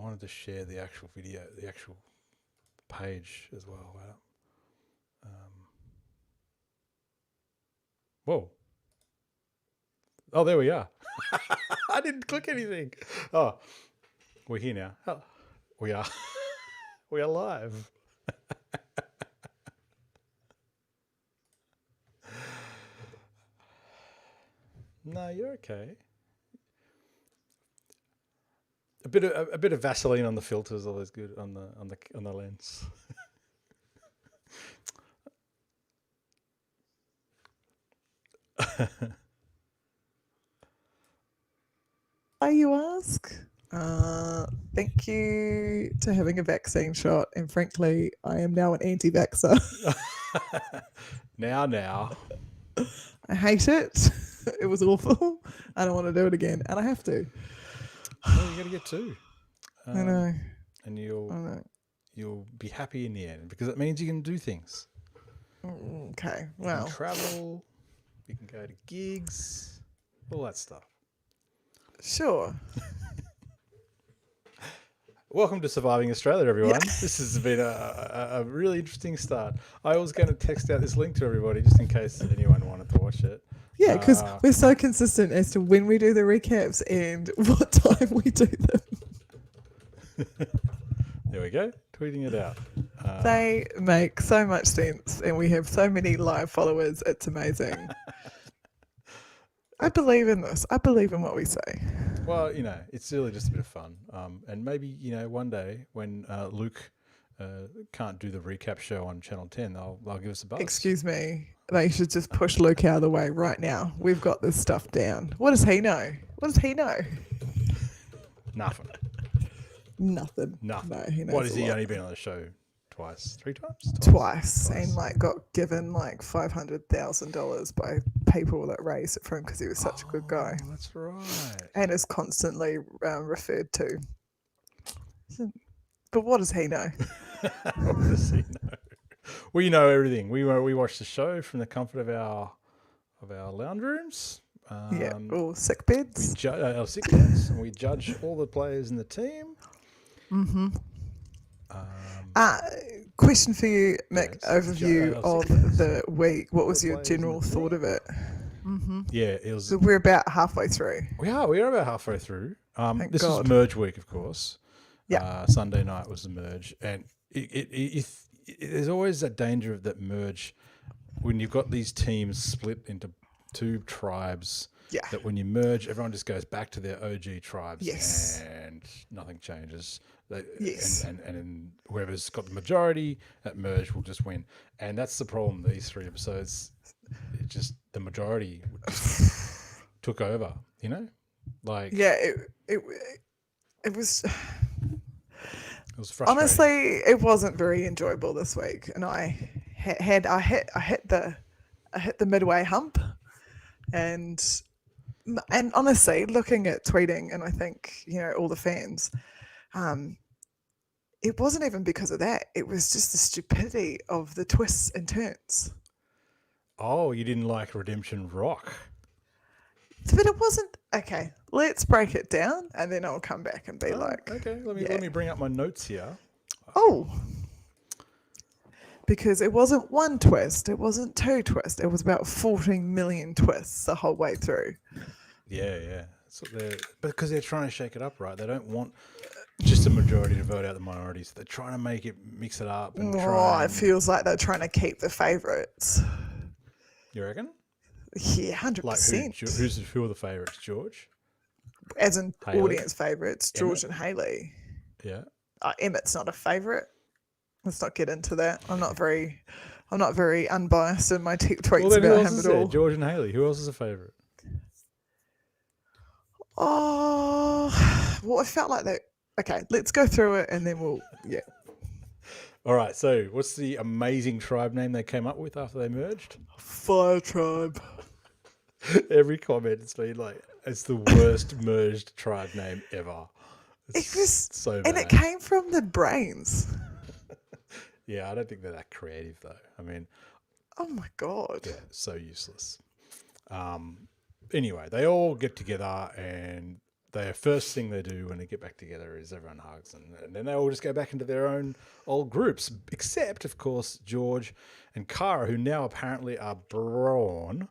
wanted to share the actual video, the actual page as well. Whoa. Oh, there we are. I didn't click anything. Oh, we're here now. Oh, we are. We are live. No, you're okay. A bit of Vaseline on the filter is always good on the lens. Why, you ask? Thank you to having a vaccine shot, and frankly, I am now an anti-vaxxer. Now. I hate it. It was awful. I don't want to do it again, and I have to. Well, you got to get two. I know. And I know. you'll be happy in the end because it means you can do things. Okay. You Well, can travel. You can go to gigs. All that stuff. sure. Welcome to Surviving Australia, everyone. Yeah. This has been a really interesting start. I was going to text out this link to everybody just in case anyone wanted to watch it. Yeah, because we're so consistent as to when we do the recaps and what time we do them. There we go. Tweeting it out. They make so much sense, and we have so many live followers. It's amazing. I believe in this. I believe in what we say. Well, it's really just a bit of fun. And maybe, one day when Luke can't do the recap show on Channel 10, they'll give us a buzz. Excuse me. They should just push Luke out of the way right now. We've got this stuff down. What does he know? What does he know? Nothing. Nothing. Nothing. No, he knows What has a he lot. only been on the show twice? 3 times? Twice. And got given $500,000 by people that raised it for him because he was such a good guy. Oh, that's right. And is constantly referred to. But what does he know? What does he know? We know everything. We watch the show from the comfort of our lounge rooms. Or sick beds. Our sick beds, and we judge all the players in the team. Mm-hmm. Question for you, Mick. Yes. Overview of the week. What was your general thought of it? Mm-hmm. Yeah, it was. So we're about halfway through. We are about halfway through. This God. was merge week, of course. Yeah. Sunday night was the merge, and there's always that danger of that merge when you've got these teams split into two tribes. Yeah. That when you merge, everyone just goes back to their OG tribes. Yes. And nothing changes. Yes. And whoever's got the majority at merge will just win. And that's the problem. These 3 episodes, the majority just took over. Like Yeah. It was. It was frustrating. Honestly, it wasn't very enjoyable this week, and I hit the midway hump, and honestly, looking at tweeting, and I think all the fans, it wasn't even because of that. It was just the stupidity of the twists and turns. Oh, you didn't like Redemption Rock? But it wasn't okay. Let's break it down, and then I'll come back and be okay. Let me bring up my notes here. Oh, because it wasn't one twist, it wasn't 2 twists. It was about 14 million twists the whole way through. Yeah. Because they're trying to shake it up, right? They don't want just a majority to vote out the minorities. They're trying to mix it up. And it feels like they're trying to keep the favourites. You reckon? Yeah, 100%. Like who are the favourites? George? As in Haley? audience favourites, George Emmett? and Haley. Yeah. Emmett's not a favourite. Let's not get into that. I'm not very unbiased in my tweets about him at all. George and Haley. Who else is a favourite? Oh, well, I felt like that. Okay, let's go through it and then yeah. All right, so what's the amazing tribe name they came up with after they merged? Fire Tribe. Every comment has been like, it's the worst merged tribe name ever. It was so bad. And it came from the brains. Yeah, I don't think they're that creative though. I mean, oh my God. Yeah, so useless. Anyway, they all get together and the first thing they do when they get back together is everyone hugs, and then they all just go back into their own old groups, except, of course, George and Kara, who now apparently are Brawn.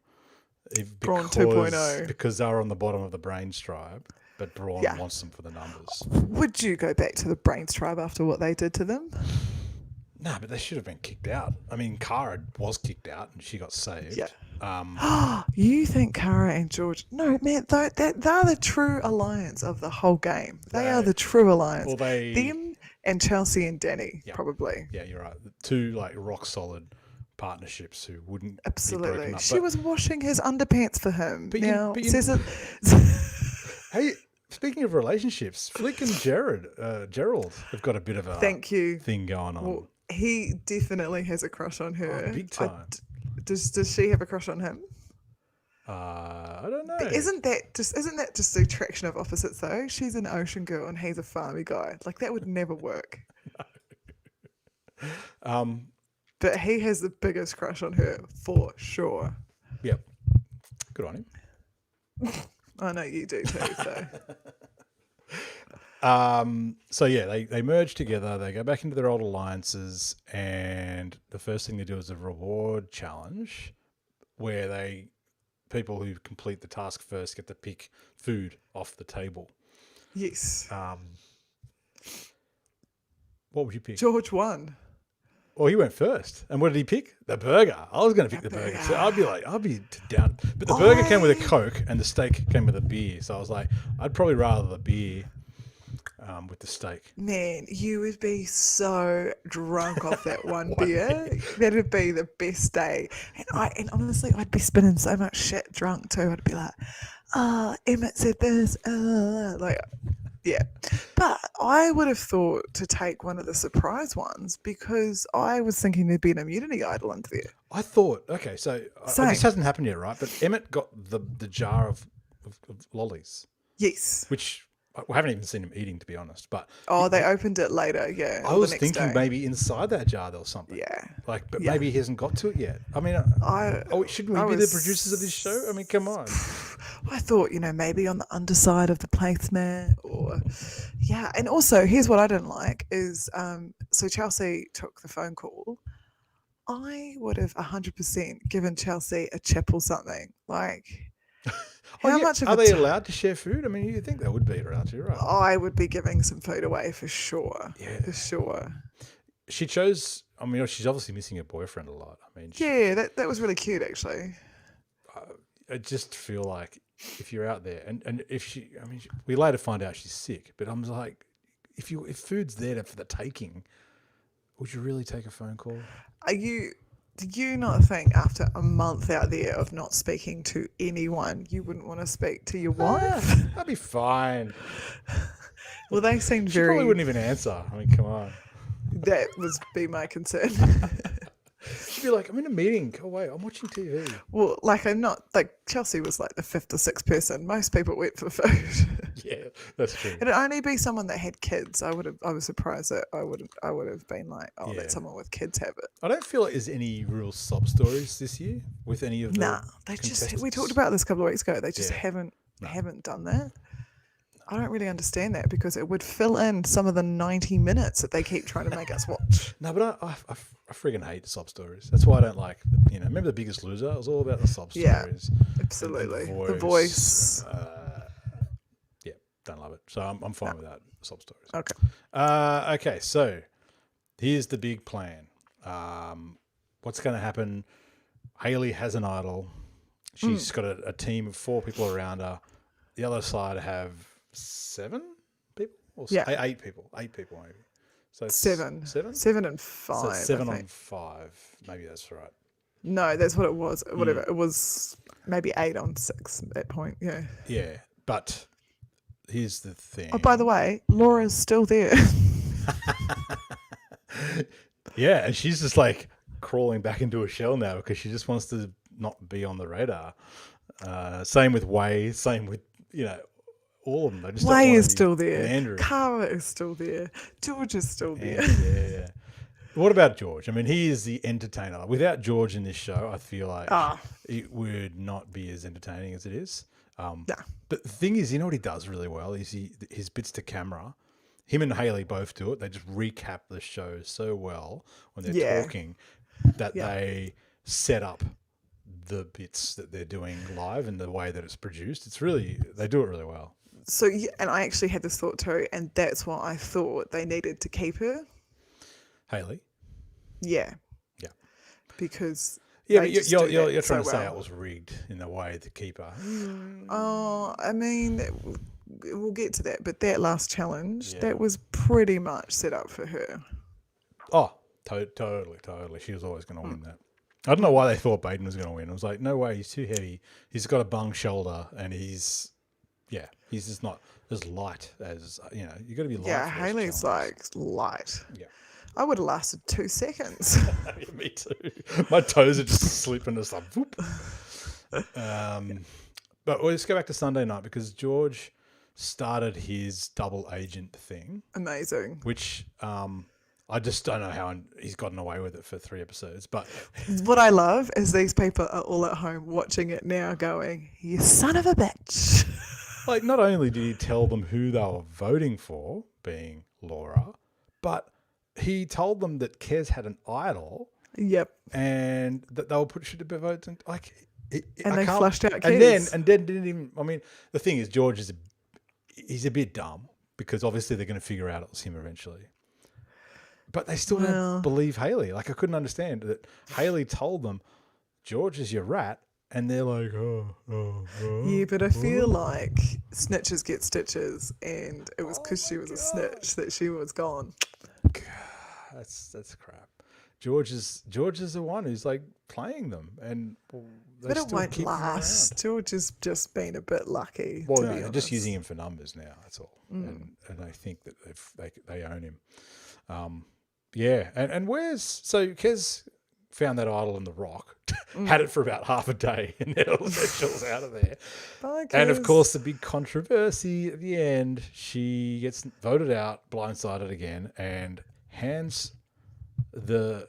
Brawn 2.0. Because they were on the bottom of the Brains tribe, but Brawn Yeah. wants them for the numbers. Would you go back to the Brains tribe after what they did to them? No, but they should have been kicked out. I mean, Kara was kicked out and she got saved. Yeah. Um, You think Kara and George? No, man, they're the true alliance of the whole game. They are the true alliance. well, Them and Chelsea and Danny, Yeah. probably. yeah, you're right. The two like rock solid partnerships who wouldn't be Absolutely. broken up. She was washing his underpants for him. But Now, you- says it. Hey, speaking of relationships, Flick and Gerald have got a bit of a Thank you. thing going on. Well, he definitely has a crush on her. Big time. Does she have a crush on him? I don't know. Isn't that just the attraction of opposites though? She's an ocean girl and he's a farmy guy. Like that would never work. But he has the biggest crush on her for sure. Yep. Good on him. I know you do too. So yeah, they merge together. They go back into their old alliances, and the first thing they do is a reward challenge, where people who complete the task first get to pick food off the table. Yes. What would you pick? George won. Well, he went first, and what did he pick? The burger. I was going to pick the burger. So I'd be down, but the burger came with a Coke, and the steak came with a beer. So I was like, I'd probably rather the beer. With the steak. Man, you would be so drunk off that one beer. That'd be the best day. And honestly, I'd be spinning so much shit drunk too. I'd be like, Emmett said this, like, yeah. But I would have thought to take one of the surprise ones because I was thinking there'd be an immunity idol under there. I thought, okay, so Same. this hasn't happened yet, right? But Emmett got the jar of lollies, Yes. which I haven't even seen him eating, to be honest. But Oh, they opened it later, yeah. I or was the next thinking day. maybe inside that jar there was something. Yeah. But Yeah. maybe he hasn't got to it yet. I mean, shouldn't we be the producers of this show? I mean, come on. I thought, maybe on the underside of the placemat or, yeah. And also, here's what I didn't like is, so Chelsea took the phone call. I would have 100% given Chelsea a chip or something. Like, how much of are a they allowed to share food? I mean, you think they would be allowed to, right? I would be giving some food away for sure. Yeah. For sure. She chose. I mean, she's obviously missing her boyfriend a lot. I mean, Yeah, that was really cute, actually. I just feel like if you're out there, and if we later find out she's sick, but I'm like, if food's there for the taking, would you really take a phone call? Do you not think after a month out there of not speaking to anyone, you wouldn't want to speak to your wife? That'd be fine. Well, they seemed She probably very. wouldn't even answer. I mean, come on. That would be my concern. She'd be like, I'm in a meeting. Go away. I'm watching TV. Well, like I'm not like Chelsea was like the fifth or sixth person. Most people went for food. Yeah, that's true. It'd only be someone that had kids. I was surprised that I would have been like, oh, Yeah. let someone with kids have it. I don't feel like there's any real sob stories this year with any of the Nah, they just we contestants. talked about this a couple of weeks ago. They just Yeah. haven't done that. I don't really understand that because it would fill in some of the 90 minutes that they keep trying to make us watch. No, but I friggin' hate sob stories. That's why I don't like, remember The Biggest Loser? It was all about the sob Yeah. stories. Absolutely. And The voice. Yeah, don't love it. So I'm fine with that, sob stories. Okay. Okay, so here's the big plan. What's going to happen? Hayley has an idol. She's got a team of 4 people around her. The other side have 7 people? Or Yeah. 8 people. 8 people, maybe. So it's 7. 7? 7 and So 5. it's 7 I on think. 5. Maybe that's right. No, that's what it was. Whatever. It was maybe 8 on 6 at that point. Yeah. Yeah, but here's the thing. Oh, by the way, Laura's still there. Yeah, and she's just like crawling back into a shell now because she just wants to not be on the radar. Same with Way, same with, all of them. They just don't Way wanna is be- still and there. Andrew. Cara is still there. George is still there. Yeah. What about George? I mean, he is the entertainer. Without George in this show, I feel like Ah. it would not be as entertaining as it is. Nah. But the thing is, you know what he does really well is his bits to camera. Him and Haley both do it. They just recap the show so well when they're Yeah. talking that Yeah. they set up the bits that they're doing live and the way that it's produced. It's really, they do it really well. So, yeah, and I actually had this thought too, and that's why I thought they needed to keep her. Haley? Yeah. Yeah. Because Yeah, they but just you're, do you're, that you're trying so to say well. it was rigged in the way to keep her. Oh, I mean, we'll get to that, but that last challenge, Yeah. that was pretty much set up for her. Oh, totally. She was always going to win that. I don't know why they thought Baden was going to win. I was like, no way, he's too heavy. He's got a bung shoulder and he's just not as light as, you got to be light. Yeah, for those Haley's challenges. like light. Yeah. I would have lasted 2 seconds. Yeah, me too. My toes are just slipping, just like whoop. But let's go back to Sunday night because George started his double agent thing, Amazing. which I just don't know how he's gotten away with it for 3 episodes. But What I love is these people are all at home watching it now going, you son of a bitch. like, not only did he tell them who they were voting for, being Laura, but he told them that Kez had an idol Yep. and that they were putting to votes and like. And they flushed out and Kez. then didn't even. I mean, the thing is, George he's a bit dumb because obviously they're going to figure out it was him eventually. But they still don't believe Haley. Like, I couldn't understand that Haley told them George is your rat, and they're like, oh. Yeah, but I feel like snitches get stitches, and it was because she was a snitch that she was gone. That's crap. George is the one who's like playing them, and they But it still won't keep him last. George has just been a bit lucky. Well, to no, be they're honest. just using him for numbers now. That's all, and I think that they own him. Yeah, and so Kez found that idol in the rock, had it for about half a day, and then she was out of there. Bye, And of Kez. course, the big controversy at the end, she gets voted out, blindsided again, and hands the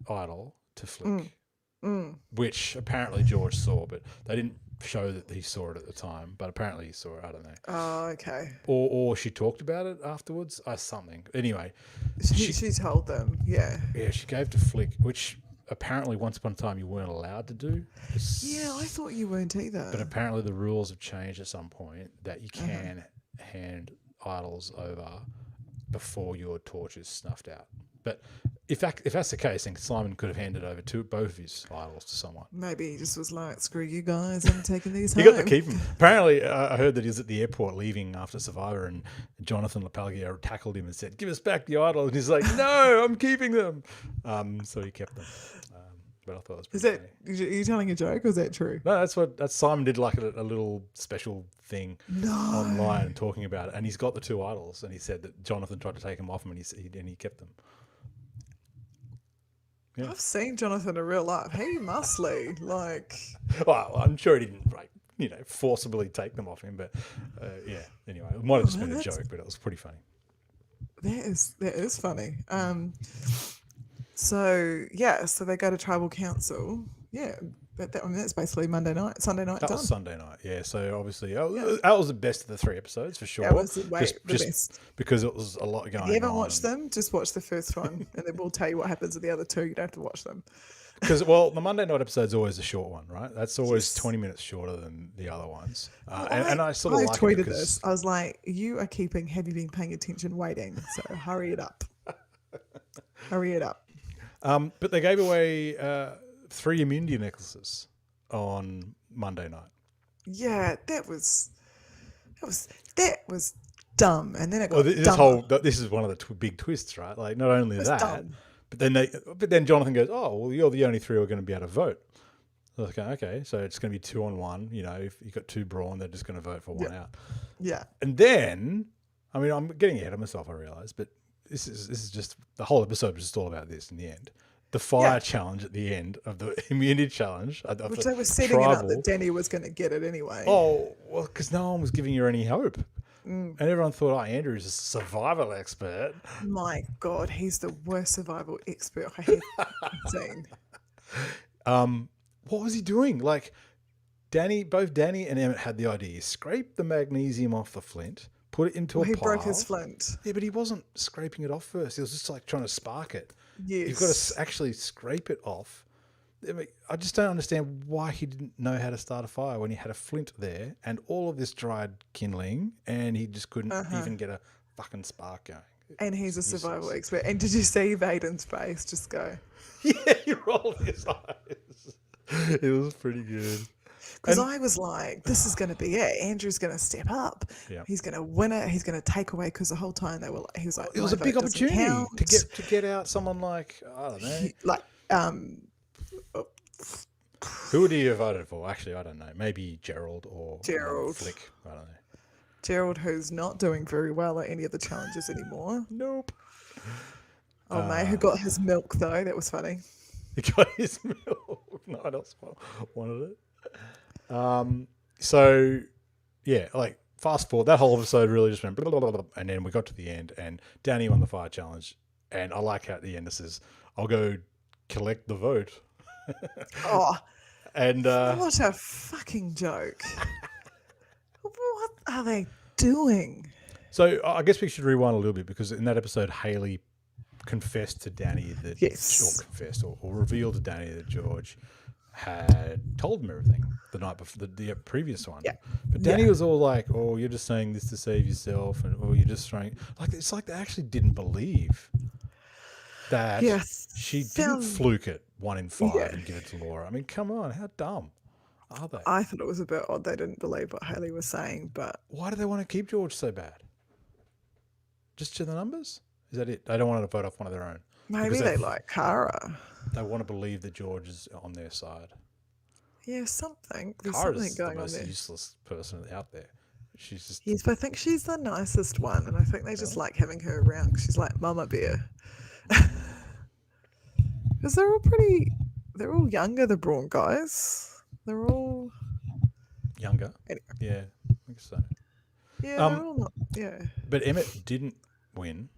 idol to Flick, which apparently George saw, but they didn't show that he saw it at the time. But apparently he saw it. I don't know. Oh, okay. Or she talked about it afterwards. Something. Anyway, She told them, yeah. yeah, she gave to Flick, which apparently once upon a time you weren't allowed to do. Yeah, I thought you weren't either. But apparently the rules have changed at some point that you can hand idols over before your torch is snuffed out. But if that's the case, then Simon could have handed over both of his idols to someone. Maybe he just was like, screw you guys, I'm taking these He home. got to keep them. Apparently, I heard that he was at the airport leaving after Survivor, and Jonathan LaPalgia tackled him and said, "Give us back the idol." And he's like, "No, I'm keeping them." So he kept them. But I thought it was Is pretty that, funny. are you telling a joke or is that true? No, that's Simon did like a little special thing online talking about it, and he's got the 2 idols, and he said that Jonathan tried to take them off him, and he kept them. Yeah. I've seen Jonathan in real life. He muscly. Like, Well, I'm sure he didn't forcibly take them off him, but yeah. Anyway, it might have just been a joke, but it was pretty funny. that is funny. So they go to tribal council. Yeah, that's basically Sunday night That done. was Sunday night, yeah. So obviously, that was the best of the 3 episodes for sure. That was the just best. because it was a lot going on. If you haven't watched them, just watch the first one, and then we'll tell you what happens in the other 2. You don't have to watch them. Because the Monday night episode's always a short one, right? That's always 20 minutes shorter than the other ones. And I sort of like tweeted it because this. I was like, "You are keeping. Have you been paying attention? Waiting. So hurry it up. Hurry it up." But they gave away 3 immunity necklaces on Monday night. Yeah, that was dumb. And then it got This is one of the big twists, right? Like, not only that, dumb. but then Jonathan goes, "Oh, well, you're the only 3 who are going to be able to vote." I was like, okay, so it's going to be 2 on 1. If you've got 2 brawn, they're just going to vote for one out. Yeah. And then, I mean, I'm getting ahead of myself, I realize, but this is just the whole episode was just all about this in the end. The fire challenge at the end of the immunity challenge. Which they were setting it up that Danny was going to get it anyway. Oh, well, because no one was giving her any hope. And everyone thought, Andrew's a survival expert. My God, he's the worst survival expert I have seen. What was he doing? Like, both Danny and Emmett had the idea. Scrape the magnesium off the flint, put it into Well, a he pile. broke his flint. Yeah, but he wasn't scraping it off first. He was just like trying to spark it. Yes. You've got to actually scrape it off. I mean, I just don't understand why he didn't know how to start a fire when he had a flint there and all of this dried kindling, and he just couldn't even get a fucking spark going. And he's a survival expert. And did you see Vaden's face just go? Yeah, he rolled his eyes. It was pretty good. Because I was like, this is going to be it. Andrew's going to step up. Yeah. He's going to win it. He's going to take away, because the whole time he was like, It was a "My big vote doesn't opportunity count." to get out someone like, I don't know. Like, Who would he have voted for? Actually, I don't know. Maybe Gerald or Gerald. Flick. I don't know. Gerald, who's not doing very well at any of the challenges anymore. Nope. Oh, mate, who got his milk, though. That was funny. He got his milk. No one else wanted it. So, yeah, like, fast forward. That whole episode really just went blah, blah, blah, blah, and then we got to the end, and Danny won the fire challenge. And I like how at the end it says, I'll go collect the vote. Oh, And what a fucking joke. What are they doing? so I guess we should rewind a little bit, because in that episode, Haley confessed to Danny that, Yes. or confessed or revealed to Danny that George had told him everything the night before the previous one. Yeah. But Danny was all like, "Oh, you're just saying this to save yourself," and "Oh, you're just trying." Like, it's like they actually didn't believe that Yes. she didn't fluke it 1 in 5 Yeah. and give it to Laura. I mean, come on, how dumb are they? I thought it was a bit odd they didn't believe what Haley was saying, but Why do they want to keep George so bad? Just to the numbers? Is that it? They don't want to vote off one of their own. maybe Because they like Kara. They want to believe that George is on their side. Yeah, something. There's Kara's something the going on most there. useless person out there. She's just Yes, but I think she's the nicest one, and I think they just like having her around. 'Cause she's like Mama Bear. Because they're all younger, the Braun guys. They're all, younger. Anyway. Yeah, I think so. yeah, they're all not, yeah. But Emmett didn't win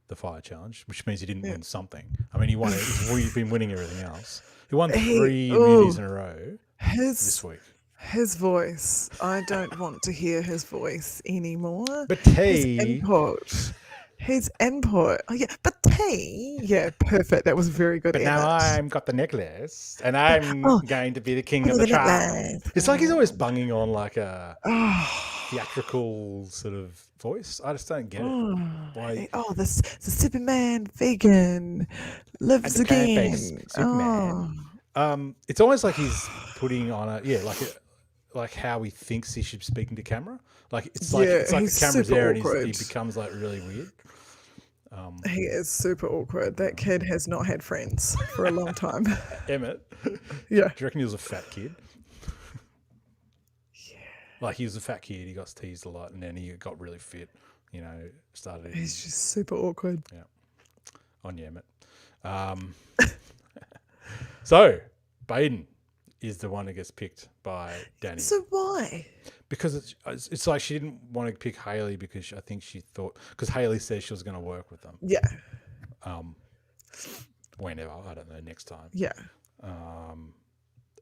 the fire challenge, which means he didn't win something. I mean, he won it. He's been winning everything else. He won 3 immunities in a row this His week. his voice. I don't want to hear his voice anymore. But His T, input. His input. Oh yeah, but T. Yeah, perfect. That was very good. but now Emmett. I've got the necklace, and I'm going to be the king of Oh, the the tribe. necklace. It's like he's always bunging on like a Oh, theatrical sort of voice. I just don't get it. Why? the Superman vegan lives And the again. plant-based Superman. It's almost like he's putting on like how he thinks he should be speaking to camera. Like it's like Yeah, it's like he's the camera's super there and he awkward. becomes like really weird. He is super awkward. That kid has not had friends for a long time. Emmett, do Yeah. you reckon he was a fat kid? Yeah. Like he was a fat kid. He got teased a lot, and then he got really fit. You know, started eating He's just super awkward. on you, Emmett. So Baden is the one that gets picked by Danny. So why? Because it's like she didn't want to pick Haley because I think she thought, because Haley said she was going to work with them Yeah. whenever, I don't know, next time. Yeah.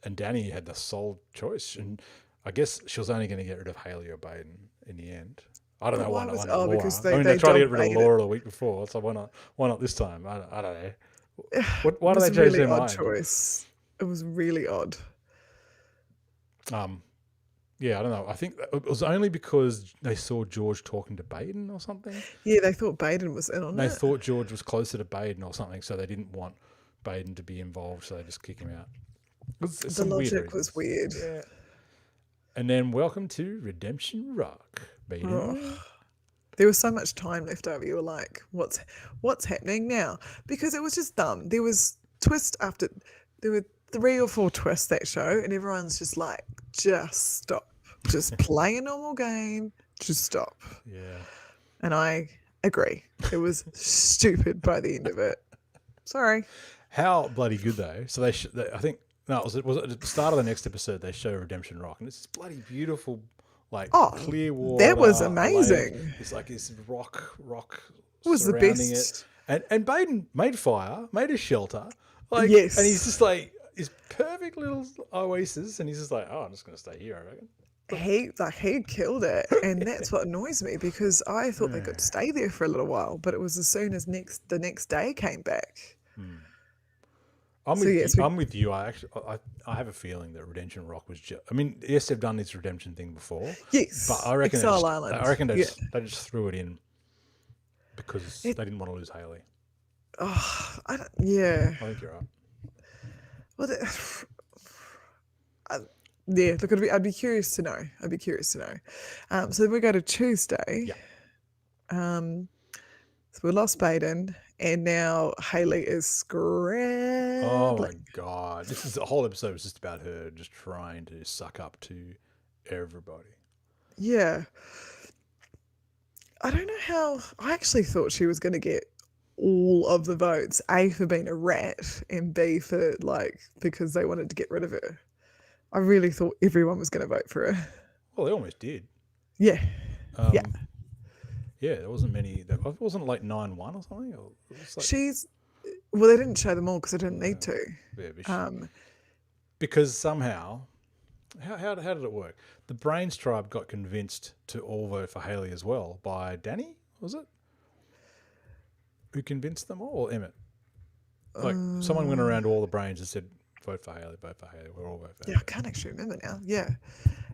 And Danny had the sole choice, and I guess she was only going to get rid of Haley or Baden in the end. I don't know why not. Laura. Because I mean, they they tried to get rid of dominated. Laura the week before, so why not? Why not this time? I don't know. Why It do was they a change really their odd mind? choice. It was really odd. Yeah, I don't know. I think it was only because they saw George talking to Baden or something. Yeah, they thought Baden was in on They it. thought George was closer to Baden or something, so they didn't want Baden to be involved, so they just kick him out. It's The some weird logic was reasons. weird. Yeah. And then welcome to Redemption Rock, Baden. Oh. There was so much time left over. You were like, what's happening now? Because it was just dumb. There was twist after there were 3 or 4 twists that show, and everyone's just like, just stop. Just play a normal game. Just stop. Yeah. And I agree. It was stupid by the end of it. Sorry. How bloody good though. So they I think no, was it at the start of the next episode they show Redemption Rock, and it's this bloody beautiful, like clear water. that was lake. amazing. It's like this rock It was the surrounding best. it. And Baden made fire, made a shelter. Like, Yes. and he's just like this perfect little oasis, and he's just like, "Oh, I'm just going to stay here, I reckon." He killed it, and that's what annoys me because I thought they could Yeah. stay there for a little while, but it was as soon as the next day came back. I'm So with yes, you. I'm with you. I have a feeling that Redemption Rock was just. I mean, yes, they've done this redemption thing before, but yes, I reckon Exile Island. Yeah, they just threw it in because it, they didn't want to lose Haley. yeah. I think you're right. Well, yeah. Look, I'd be curious to know. I'd be curious to know. So then we go to Tuesday. Yeah. So we lost Baden, and now Haley is scrambling. Oh my god! This is the whole episode was just about her just trying to suck up to everybody. Yeah. I don't know how. I actually thought she was going to get all of the votes. A, for being a rat, and B, for because they wanted to get rid of her. I really thought everyone was going to vote for her. Well, they almost did. Yeah. Yeah. Yeah, there wasn't many. It wasn't like 9-1 or something. Or it was like, Well, they didn't show them all because they didn't need to. yeah, but because somehow, how did it work? The Brains tribe got convinced to all vote for Haley as well by Danny, was it? Who convinced them all? Or Emmett? Like someone went around to all the Brains and said, vote for Haley, we'll all vote for Yeah, Haley. I can't actually remember now. Yeah.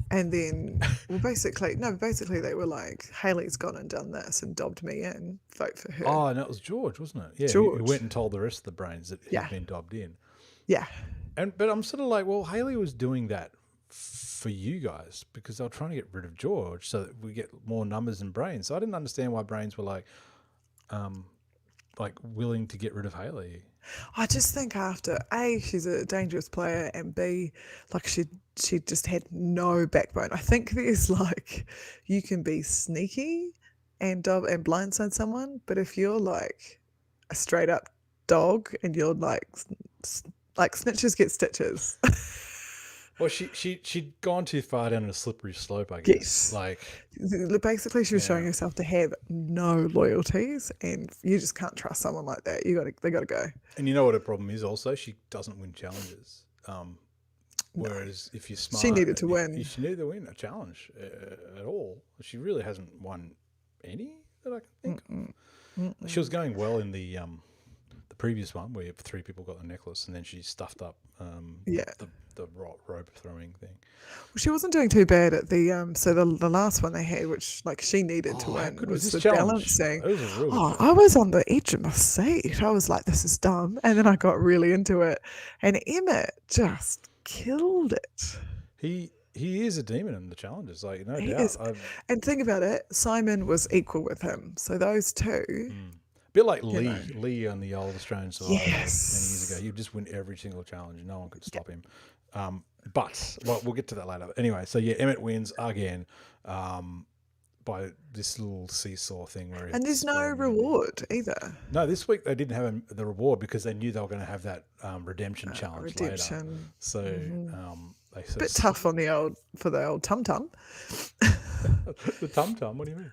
And then, well, basically they were like, Haley's gone and done this and dobbed me in, vote for her. Oh, and that was George, wasn't it? Yeah, George. Who went and told the rest of the Brains that Yeah. he'd been dobbed in. Yeah. But I'm sort of like, well, Haley was doing that for you guys because they were trying to get rid of George so that we get more numbers and Brains. So I didn't understand why Brains were like willing to get rid of Haley. I just think after A, she's a dangerous player, and B, she just had no backbone. I think there's you can be sneaky and blindside someone, but if you're like a straight up dog and you're like snitches get stitches. Well, she'd gone too far down a slippery slope, I guess. Yes. Basically, she was showing herself to have no loyalties, and you just can't trust someone like that. They got to go. And you know what her problem is also? She doesn't win challenges. Whereas if you're smart... She needed to win. She needed to win a challenge at all. She really hasn't won any that I can think of. She was going well in the previous one where 3 people got the necklace and then she stuffed up the rope throwing thing. Well, she wasn't doing too bad at the so the last one they had, which she needed to win, was the balancing. It was a real good I was on the edge of my seat. I was like, this is dumb. And then I got really into it. And Emmett just killed it. He is a demon in the challenges, no doubt. Is. And think about it, Simon was equal with him. So those two... A bit like Lee on the old Australian Survivor many years ago. He'd just win every single challenge. No one could stop him. But we'll get to that later. Anyway, so yeah, Emmett wins again by this little seesaw thing. And there's no reward either. No, this week they didn't have the reward because they knew they were going to have that redemption challenge later. So they a bit tough on the old Tum Tum. The Tum Tum? What do you mean?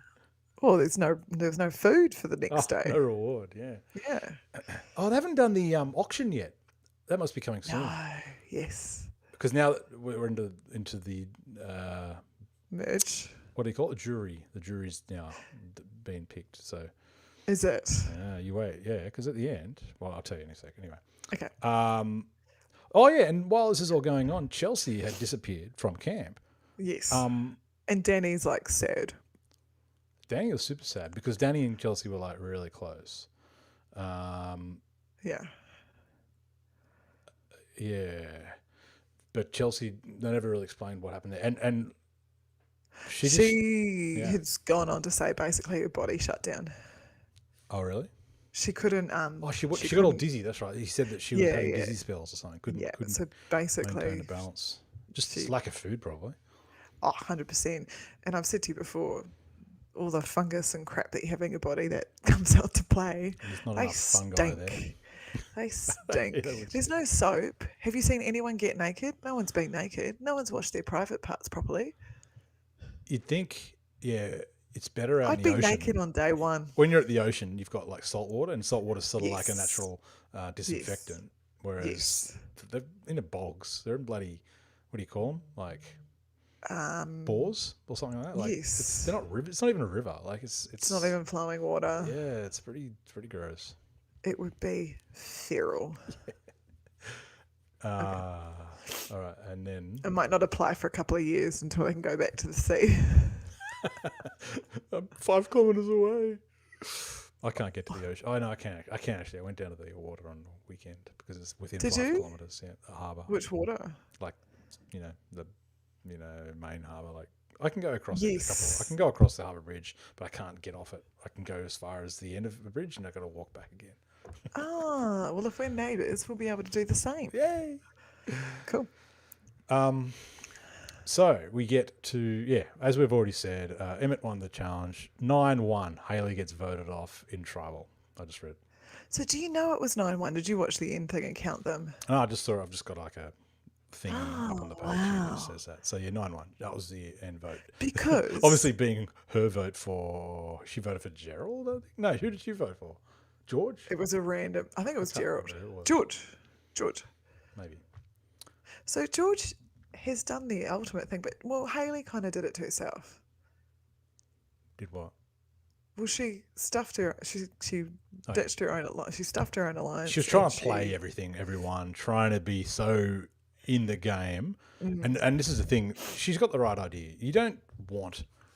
Well, there's no food for the next day. No reward, yeah. Yeah. Oh, they haven't done the auction yet. That must be coming soon. No, yes. Because now that we're into the merge. What do you call it? Jury. The jury's now being picked. So is it? You wait, yeah. Because at the end, well, I'll tell you in a second. Anyway. Okay. Oh yeah, and while this is all going on, Chelsea had disappeared from camp. Yes. And Danny's sad. Danny was super sad because Danny and Chelsea were really close. Yeah. Yeah. But Chelsea, they never really explained what happened there. And she has gone on to say basically her body shut down. Oh, really? She couldn't. She got all dizzy. That's right. He said that she was having dizzy spells or something. Couldn't so basically maintain the balance. Just lack of food, probably. Oh, 100%. And I've said to you before, all the fungus and crap that you have in your body that comes out to play, they stink. They stink. There's no soap. Have you seen anyone get naked? No one's been naked. No one's washed their private parts properly. You'd think, it's better out in the ocean. I'd be naked on day one. When you're at the ocean, you've got salt water, and salt water's sort of like a natural disinfectant. whereas Yes. they're in the bogs. They're in bloody, what do you call them? Like Um, bores or something like that. Like yes. they're not river. It's not even a river. Like It's not even flowing water. yeah. It's pretty gross. It would be feral. All right, and then It might not apply for a couple of years until I can go back to the sea. I'm 5 kilometers away. I can't get to the ocean. Oh no, I can. I can actually. I went down to the water on the weekend because it's within Did 5 you? kilometers. Yeah, the harbour. Which water? Like, the main harbour. Like, I can go across it. Yes. I can go across the harbour bridge, but I can't get off it. I can go as far as the end of the bridge, and I got to walk back again. Ah, well, if we're neighbours, we'll be able to do the same. Yay! Cool. So we get to, as we've already said, Emmett won the challenge. 9-1. Hayley gets voted off in tribal. I just read. So do you know it was 9-1? Did you watch the end thing and count them? No, I just saw. I've just got like a thing up on the page that says that. So yeah, 9-1. That was the end vote. Because Obviously, being her vote she voted for Gerald. I think. No, who did you vote for? George? it was a random. I think it was can't Gerald. remember who it was. George. Maybe. So George has done the ultimate thing, but Hayley kind of did it to herself. Did what? Well, she stuffed her. She ditched her own alliance. She stuffed her own alliance. She was trying and to play everyone, trying to be so in the game. And this is the thing. She's got the right idea.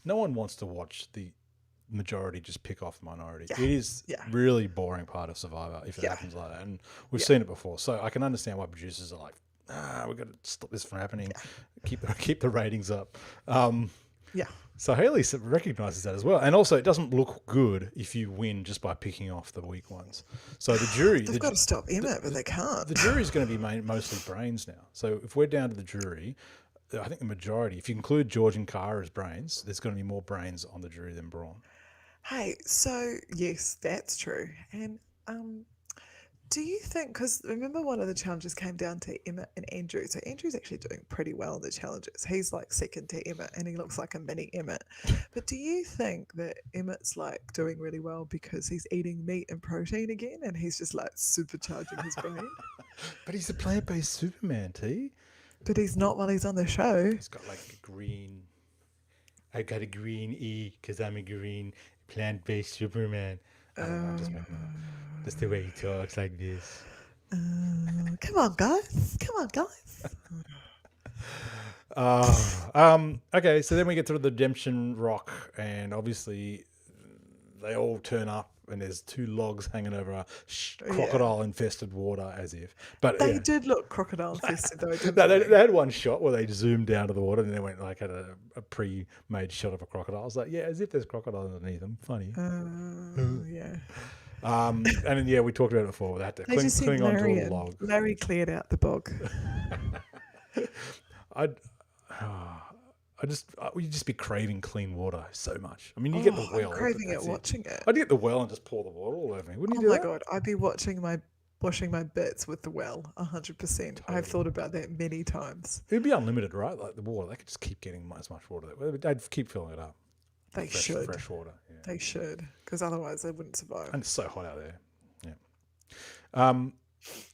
No one wants to watch the majority just pick off the minority. Yeah. It is Yeah. really boring part of Survivor if it Yeah. happens like that. And we've seen it before. So I can understand why producers are like, we've got to stop this from happening. Keep the ratings up. Yeah. So Hayley recognises that as well. And also, it doesn't look good if you win just by picking off the weak ones. So the jury... They've got to stop Emmett, but they can't. The jury's going to be mostly brains now. So if we're down to the jury, I think the majority, if you include George and Cara as brains, there's going to be more brains on the jury than brawn. Hey, so yes, that's true. And do you think, because remember one of the challenges came down to Emmett and Andrew. So Andrew's actually doing pretty well in the challenges. He's like second to Emmett and he looks like a mini Emmett. But do you think that Emmett's like doing really well because he's eating meat and protein again and he's just like supercharging his brain? But he's a plant-based Superman, T. But he's not while he's on the show. He's got like a green... I got a green E because I'm a green plant-based Superman. I don't know, I'm just making that up. That's the way he talks, like this. Come on, guys. Okay, so then we get to the Redemption Rock, and obviously they all turn up, and there's 2 logs hanging over a crocodile-infested water, as if. But They did look crocodile infested though, didn't no, they? they had one shot where they zoomed down to the water, and then went like had a pre-made shot of a crocodile. I was like, yeah, as if there's crocodiles underneath them. Funny. Yeah. And then we talked about it before. They had to They just cling said onto Larry, a log. Larry cleared out the bog. You'd just be craving clean water so much. I mean, you get the well. I'm craving it that's watching it. I'd get the well and just pour the water all over me. Wouldn't Oh you do my that? god, I'd be washing my bits with the well, 100%. I've thought about that many times. It'd be unlimited, right? Like the water, they could just keep getting as much water. They'd keep filling it up. They should. Fresh water. Yeah. They should, because otherwise they wouldn't survive. And it's so hot out there. Yeah.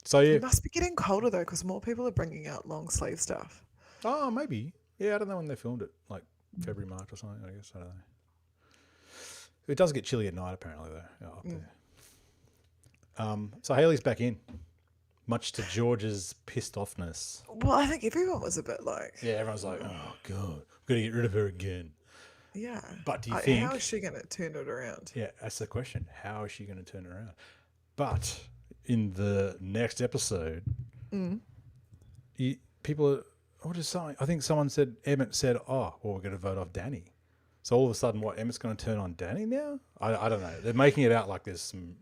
So yeah. It must be getting colder though, because more people are bringing out long sleeve stuff. Oh, maybe. Yeah, I don't know when they filmed it. Like February, March or something, I guess. I don't know. It does get chilly at night, apparently, though, up there. So Hayley's back in, much to George's pissed offness. Well, I think everyone was a bit like, Yeah, everyone's like, oh, God, we've got to get rid of her again. yeah. But do you think... How is she going to turn it around? Yeah, that's the question. How is she going to turn it around? But in the next episode, people are... What is something? I think someone said, Emmett said, oh, well, we're going to vote off Danny. So all of a sudden, Emmett's going to turn on Danny now? I don't know. They're making it out like there's some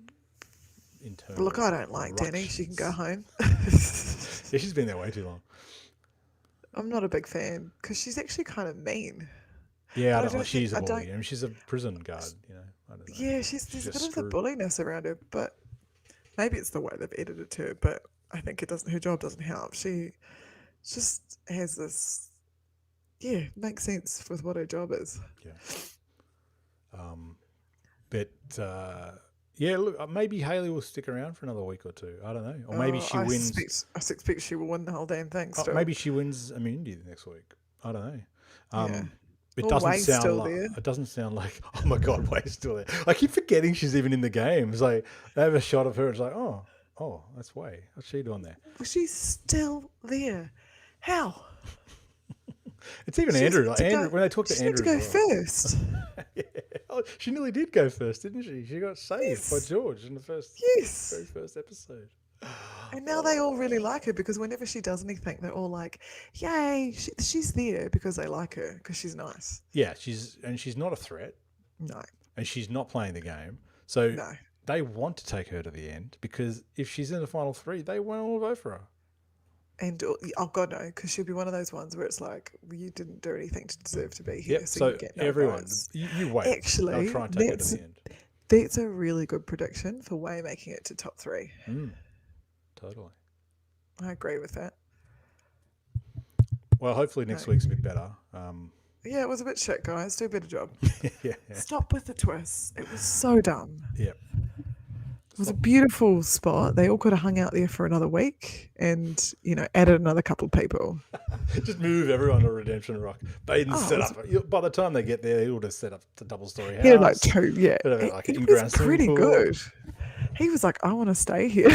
internal... Look, I don't like Danny. ructions. She can go home. Yeah, she's been there way too long. I'm not a big fan because she's actually kind of mean. Yeah, I But don't know. She's a I bully. don't- I mean, she's a prison guard, you know. I don't know. Yeah, there's a bit just of the screwed. bulliness around her, but maybe it's the way they've edited her. But I think it doesn't. Her job doesn't help. She just has this. Yeah, makes sense with what her job is. Yeah. But Yeah, look, maybe Haley will stick around for another week or two. I don't know, or maybe she wins. I suspect she will win the whole damn thing still. Maybe she wins immunity the next week. I don't know. Yeah. It Or doesn't Way's sound still like there. it doesn't sound like oh my god, Way's still there. I keep forgetting she's even in the game. It's like they have a shot of her. It's like oh, that's Way. What's she doing there? Well, she's still there. How? It's even She's Andrew. meant Like to Andrew, go- when they talk to She's meant Andrew, to go as well. first. Yeah. Oh, she nearly did go first, didn't she? She got saved by Yes. George in the very Yes. first episode. And now they all really like her because whenever she does anything, they're all like, "Yay, she's there," because they like her because she's nice. Yeah, she's not a threat, No, and she's not playing the game. So no. they want to take her to the end because if she's in the final three, they won't all vote for her. And oh god, no, because she'll be one of those ones where it's like, well, you didn't do anything to deserve to be here, Yep. so So you get no everyone, votes. you wait. Actually, they'll try and take her to the end. That's a really good prediction for Way making it to top 3. Totally. I agree with that. Well, hopefully next week's a bit better. Yeah, it was a bit shit, guys. Do a better job. Yeah. Stop with the twists. It was so dumb. Yep. It was a beautiful spot. They all could have hung out there for another week and, added another couple of people. Just move everyone to Redemption Rock. Baden set it up. By the time they get there, he would have set up the double-story house. He had like 2, yeah. Would have like an It in-ground was swimming pretty pool. good. He was like, I want to stay here.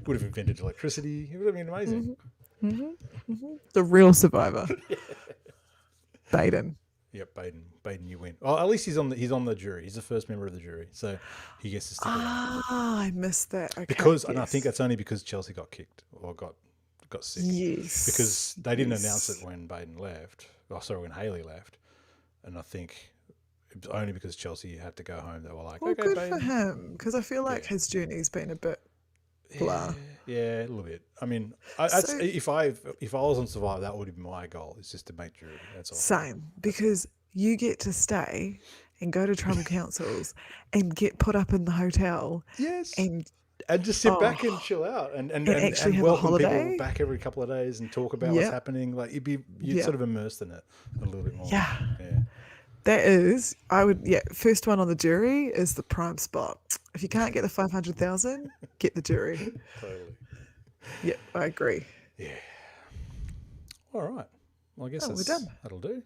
Would have invented electricity. It would have been amazing. The real survivor. Baden. Yep, Baden, you win. Oh, at least he's on the jury. He's the first member of the jury, so he gets to stick around. Ah, I missed that. Okay, And I think yes. that's only because Chelsea got kicked or got sick. Yes. Because they didn't yes. announce it when Baden left. Oh, sorry, when Haley left. And I think it was only because Chelsea had to go home. They were like, Well, okay, good Baden. for him, because I feel like his journey's been a bit blah. Yeah, a little bit. I mean, So- if I was on Survivor, that would be my goal. Is just to make jury. That's all. Same, because you get to stay and go to tribal councils and get put up in the hotel Yes. and just sit back and chill out and actually have a welcome holiday. people back every couple of days and talk about what's Yep. happening. Like you'd Yep. sort of immersed in it a little bit more. yeah. Yeah. That is, first one on the jury is the prime spot. If you can't get the 500,000, get the jury. Totally. Yeah, I agree. Yeah. All right. Well, I guess we're done. that'll do.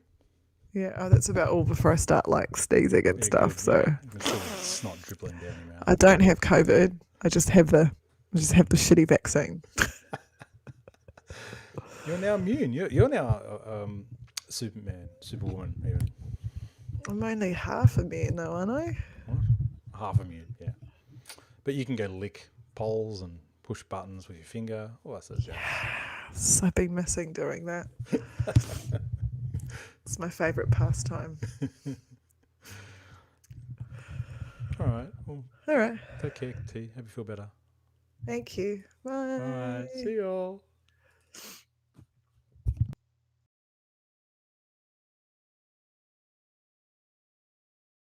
Yeah, that's about all before I start sneezing and Yeah, stuff. good. So You can see the snot dribbling down your mouth. I don't have COVID. I just have the shitty vaccine. You're now immune. You're now Superwoman, even. I'm only half a man though, aren't I? What? Half immune, yeah. But you can go lick poles and push buttons with your finger. All that sort of jazz. So I've been missing doing that. It's my favourite pastime. All right. Well, All right. take care, T. Hope you feel better. Thank you. Bye. All right. See y'all.